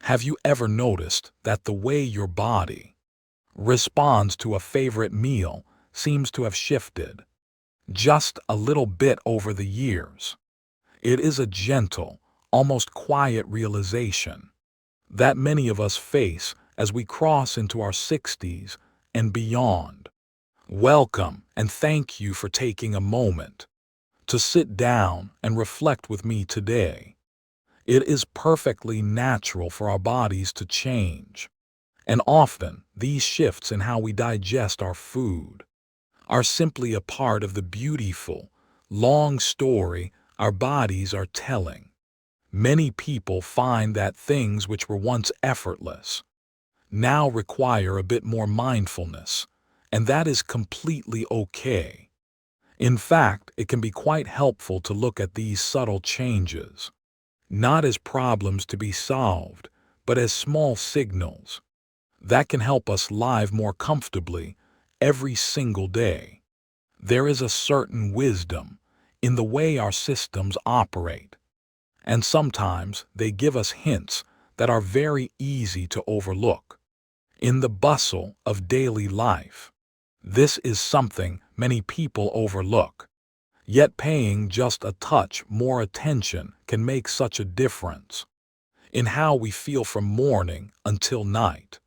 Have you ever noticed that the way your body responds to a favorite meal seems to have shifted just a little bit over the years? It is a gentle, almost quiet realization that many of us face as we cross into our 60s and beyond. Welcome, and thank you for taking a moment to sit down and reflect with me today. It is perfectly natural for our bodies to change, and often these shifts in how we digest our food are simply a part of the beautiful, long story our bodies are telling. Many people find that things which were once effortless now require a bit more mindfulness, and that is completely okay. In fact, it can be quite helpful to look at these subtle changes not as problems to be solved, but as small signals that can help us live more comfortably every single day. There is a certain wisdom in the way our systems operate, and sometimes they give us hints that are very easy to overlook. In the bustle of daily life, this is something many people overlook. Yet paying just a touch more attention can make such a difference in how we feel from morning until night.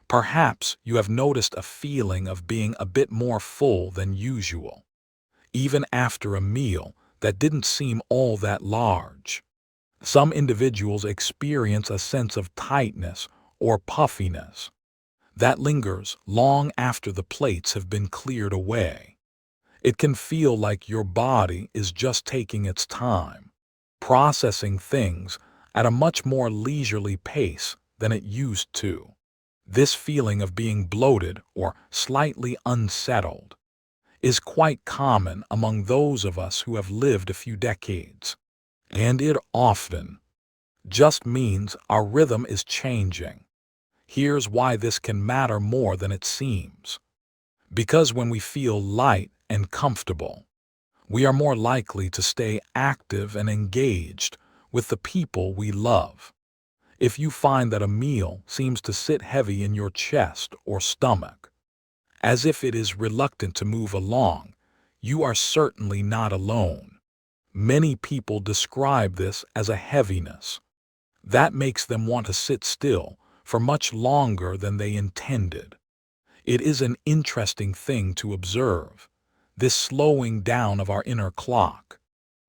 Perhaps you have noticed a feeling of being a bit more full than usual, even after a meal that didn't seem all that large. Some individuals experience a sense of tightness or puffiness that lingers long after the plates have been cleared away. It can feel like your body is just taking its time, processing things at a much more leisurely pace than it used to. This feeling of being bloated or slightly unsettled is quite common among those of us who have lived a few decades, and it often just means our rhythm is changing. Here's why this can matter more than it seems. Because when we feel light and comfortable, we are more likely to stay active and engaged with the people we love. If you find that a meal seems to sit heavy in your chest or stomach, as if it is reluctant to move along, you are certainly not alone. Many people describe this as a heaviness that makes them want to sit still for much longer than they intended. It is an interesting thing to observe, this slowing down of our inner clock.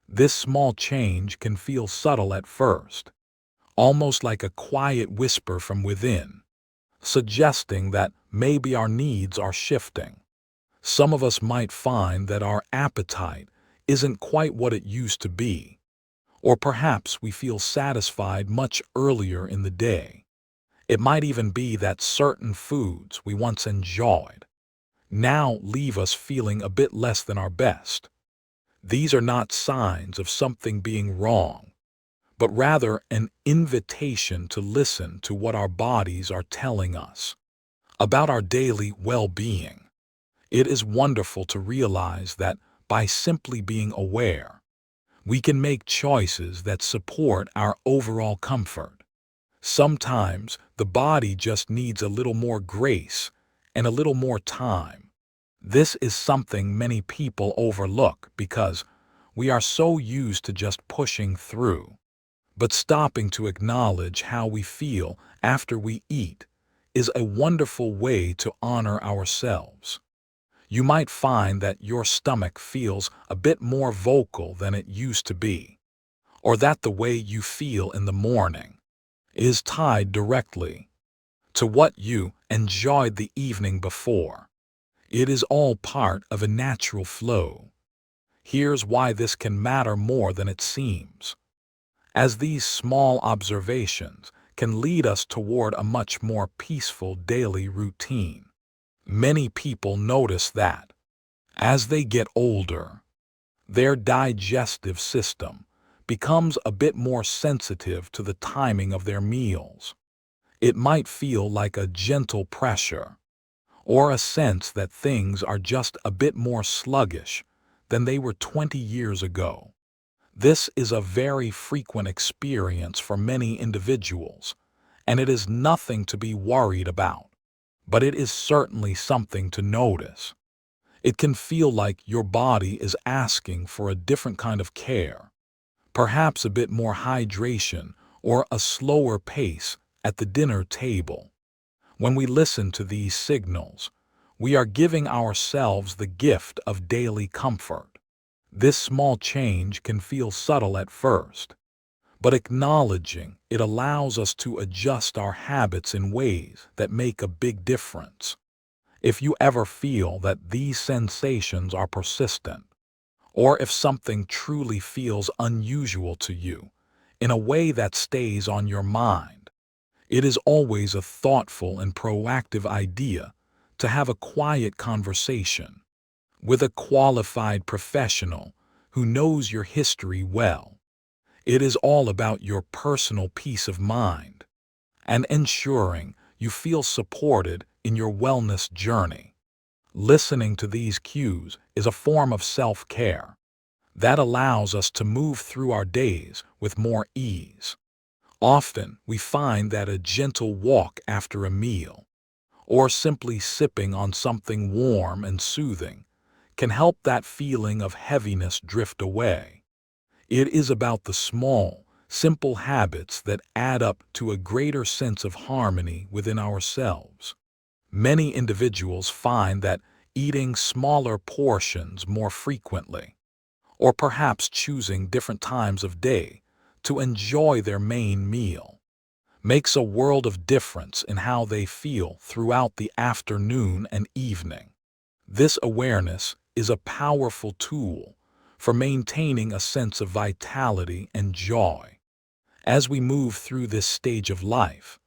This small change can feel subtle at first, almost like a quiet whisper from within, suggesting that maybe our needs are shifting. Some of us might find that our appetite isn't quite what it used to be, or perhaps we feel satisfied much earlier in the day. It might even be that certain foods we once enjoyed now leave us feeling a bit less than our best. These are not signs of something being wrong, but rather an invitation to listen to what our bodies are telling us about our daily well-being. It is wonderful to realize that by simply being aware, we can make choices that support our overall comfort. Sometimes the body just needs a little more grace and a little more time. This is something many people overlook because we are so used to just pushing through. But stopping to acknowledge how we feel after we eat is a wonderful way to honor ourselves. You might find that your stomach feels a bit more vocal than it used to be, or that the way you feel in the morning is tied directly to what you enjoyed the evening before. It is all part of a natural flow. Here's why this can matter more than it seems, as these small observations can lead us toward a much more peaceful daily routine. Many people notice that, as they get older, their digestive system becomes a bit more sensitive to the timing of their meals. It might feel like a gentle pressure, or a sense that things are just a bit more sluggish than they were 20 years ago. This is a very frequent experience for many individuals, and it is nothing to be worried about, but it is certainly something to notice. It can feel like your body is asking for a different kind of care, perhaps a bit more hydration or a slower pace at the dinner table. When we listen to these signals, we are giving ourselves the gift of daily comfort. This small change can feel subtle at first, but acknowledging it allows us to adjust our habits in ways that make a big difference. If you ever feel that these sensations are persistent, or if something truly feels unusual to you in a way that stays on your mind, it is always a thoughtful and proactive idea to have a quiet conversation with a qualified professional who knows your history well. It is all about your personal peace of mind and ensuring you feel supported in your wellness journey. Listening to these cues is a form of self-care that allows us to move through our days with more ease. Often, we find that a gentle walk after a meal, or simply sipping on something warm and soothing, can help that feeling of heaviness drift away. It is about the small, simple habits that add up to a greater sense of harmony within ourselves. Many individuals find that eating smaller portions more frequently, or perhaps choosing different times of day to enjoy their main meal, makes a world of difference in how they feel throughout the afternoon and evening. This awareness is a powerful tool for maintaining a sense of vitality and joy. As we move through this stage of life,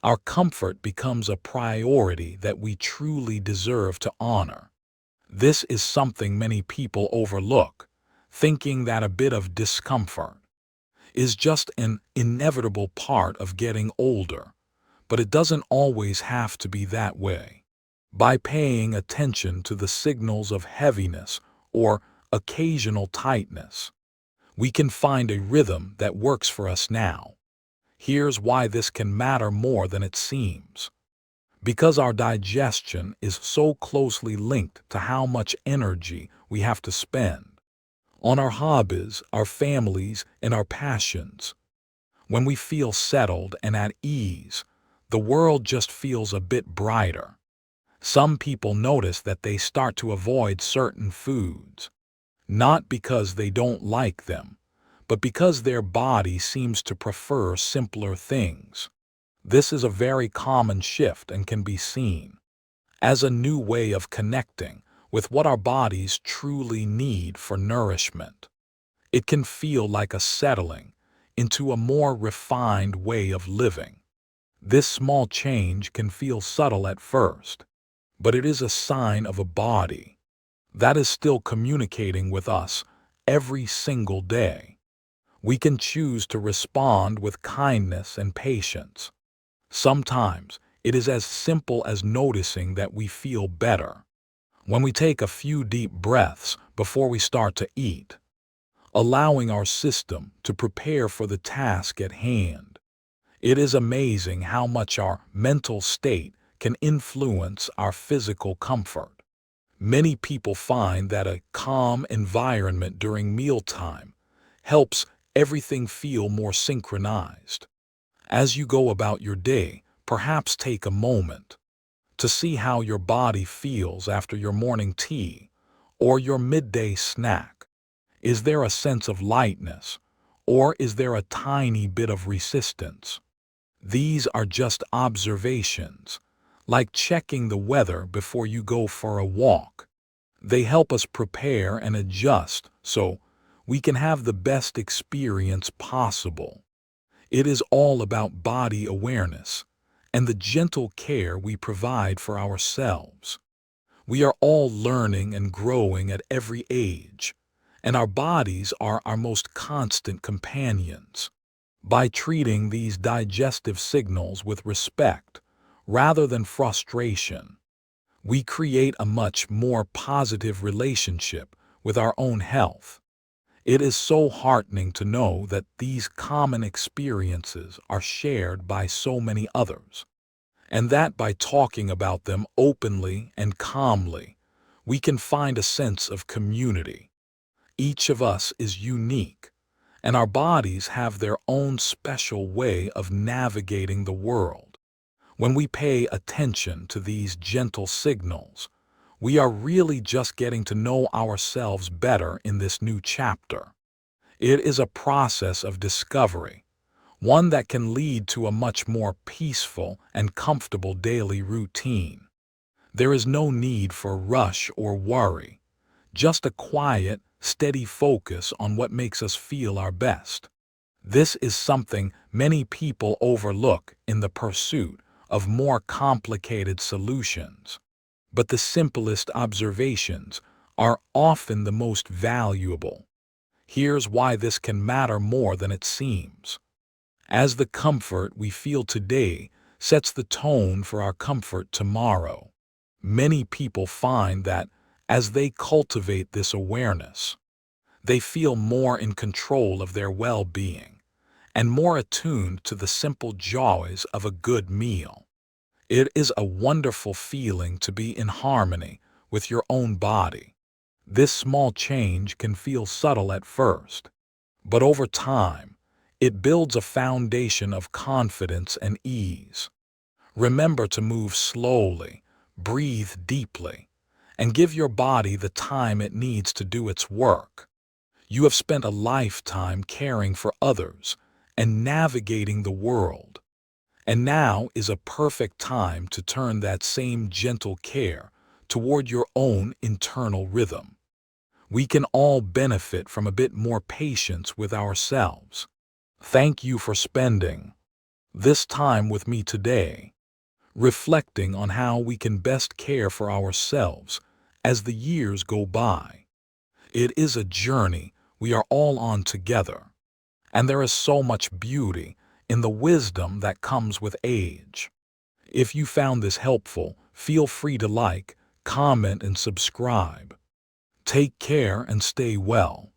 our comfort becomes a priority that we truly deserve to honor. This is something many people overlook, thinking that a bit of discomfort is just an inevitable part of getting older, but it doesn't always have to be that way. By paying attention to the signals of heaviness or occasional tightness, we can find a rhythm that works for us now. Here's why this can matter more than it seems. Because our digestion is so closely linked to how much energy we have to spend on our hobbies, our families, and our passions. When we feel settled and at ease, the world just feels a bit brighter. Some people notice that they start to avoid certain foods, not because they don't like them, but because their body seems to prefer simpler things. This is a very common shift and can be seen as a new way of connecting with what our bodies truly need for nourishment. It can feel like a settling into a more refined way of living. This small change can feel subtle at first, but it is a sign of a body that is still communicating with us every single day. We can choose to respond with kindness and patience. Sometimes it is as simple as noticing that we feel better when we take a few deep breaths before we start to eat, allowing our system to prepare for the task at hand. It is amazing how much our mental state can influence our physical comfort. Many people find that a calm environment during mealtime helps everything feel more synchronized. As you go about your day, perhaps take a moment to see how your body feels after your morning tea or your midday snack. Is there a sense of lightness, or is there a tiny bit of resistance? These are just observations, like checking the weather before you go for a walk. They help us prepare and adjust so we can have the best experience possible. It is all about body awareness and the gentle care we provide for ourselves. We are all learning and growing at every age, and our bodies are our most constant companions. By treating these digestive signals with respect rather than frustration, we create a much more positive relationship with our own health. It is so heartening to know that these common experiences are shared by so many others, and that by talking about them openly and calmly, we can find a sense of community. Each of us is unique, and our bodies have their own special way of navigating the world. When we pay attention to these gentle signals, we are really just getting to know ourselves better in this new chapter. It is a process of discovery, one that can lead to a much more peaceful and comfortable daily routine. There is no need for rush or worry, just a quiet, steady focus on what makes us feel our best. This is something many people overlook in the pursuit of more complicated solutions. But the simplest observations are often the most valuable. Here's why this can matter more than it seems. As the comfort we feel today sets the tone for our comfort tomorrow, many people find that as they cultivate this awareness, they feel more in control of their well-being and more attuned to the simple joys of a good meal. It is a wonderful feeling to be in harmony with your own body. This small change can feel subtle at first, but over time, it builds a foundation of confidence and ease. Remember to move slowly, breathe deeply, and give your body the time it needs to do its work. You have spent a lifetime caring for others and navigating the world, and now is a perfect time to turn that same gentle care toward your own internal rhythm. We can all benefit from a bit more patience with ourselves. Thank you for spending this time with me today, reflecting on how we can best care for ourselves as the years go by. It is a journey we are all on together, and there is so much beauty in the wisdom that comes with age. If you found this helpful, feel free to like, comment, and subscribe. Take care and stay well.